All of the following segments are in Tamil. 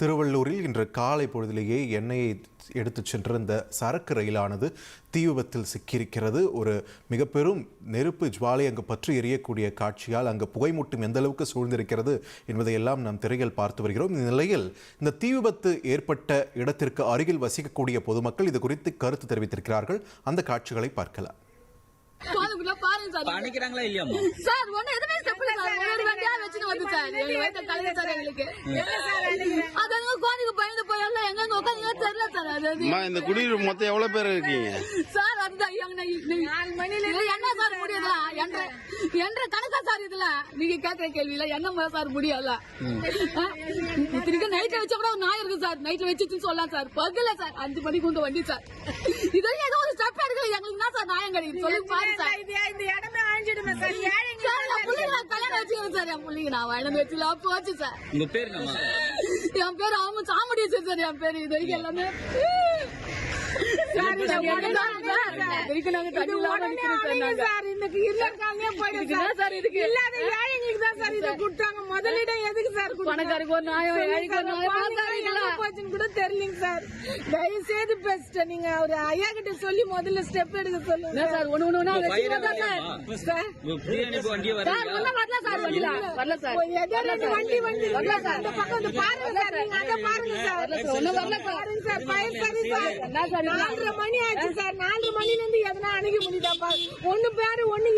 திருவள்ளூரில் இன்று காலை பொழுதிலேயே எண்ணெயை எடுத்துச் சென்ற இந்த சரக்கு ரயிலானது தீ விபத்தில் சிக்கியிருக்கிறது. ஒரு மிக பெரும் நெருப்பு ஜுவாலை அங்கு பற்றி எரியக்கூடிய காட்சியால் அங்கு புகைமூட்டம் எந்த அளவுக்கு சூழ்ந்திருக்கிறது என்பதையெல்லாம் நாம் திரையில் பார்த்து வருகிறோம். இந்த நிலையில் இந்த தீ விபத்து ஏற்பட்ட இடத்திற்கு அருகில் வசிக்கக்கூடிய பொதுமக்கள் இது குறித்து கருத்து தெரிவித்திருக்கிறார்கள். அந்த காட்சிகளை பார்க்கலாம். பண்ணிக்கிறாங்களா இல்லையாமா சார்? ஒண்ணு எதுவுமே ஸ்டெப்ல சார் ஒரு வண்டியா வெச்சிட்டு வந்து சார் எங்க வயித்த கலந்து சார் எங்களுக்கு அதங்க கோணிக்கு பயந்து போய் எல்லாம் எங்க உட்கார்ந்து தெரியல சார். அது இந்த குடியிருப்பு மொத்தம் எவ்வளவு பேர் இருக்கீங்க சார்? அதுதான் 4 மணில என்ன சார் முடியுதா என்ற கணக்கா சார்? இதுல நீங்க கேட்கிற கேள்வியில என்ன சார் முடியல? இத்தனைக்கு நைட்ல வச்சா கூட ஒரு நாய் இருக்கு சார். நைட்ல வச்சுன்னு சொல்லலாம் சார். பகல சார் 5 மணிக்கு வந்து வண்டி சார். இதெல்லாம் ஏதோ ஒரு ஸ்டெப் எடுக்கல எங்களுக்கு என்ன சார் நியாயம் கிடைக்கும் சொல்லுங்க பாருங்க சார். இந்த இடமே அழிஞ்சிடுமே சார். கல்யாணம் வச்சுக்கிறேன் சார். என் பிள்ளைங்க நான் வயணம் வச்சுலாம் போச்சு சார். உங்க பேர் என்னமா? என் பேரு அவங்க சாமுடியேசன் சார். என் பேரு இது வரைக்கும் எல்லாமே முதலிடம் எதுக்கு சார்? பணக்காரருக்கு ஒரு நியாயம் கூட தெரியலங்க சார். தயவு செய்து பெஸ்ட் நீங்க ஒரு ஐயா கிட்ட சொல்லி முதல்ல ஸ்டெப் எடுக்க சொல்லுங்க சார். ஒண்ணு வண்டி அந்த பக்கம் பாருங்க சார். நீங்க அதை பாருங்க சார். சார் 4:30 மணி ஆச்சு சார். 4 மணில இருந்து எதனா அணுக முடியுதாப்பா? ஒண்ணு பேரு ஒண்ணு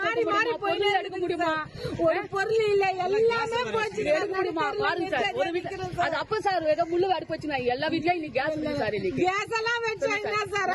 மாறி மாறி போய் எடுக்க முடியுமா? ஒரு பொருள் இல்ல எல்லாமே போச்சு. அது அப்ப சார் ஏதோ முள்ளு அடுப்பு வச்சுனா எல்லா வீட்லயும் கேஸ் எல்லாம் வச்சா என்ன சார்?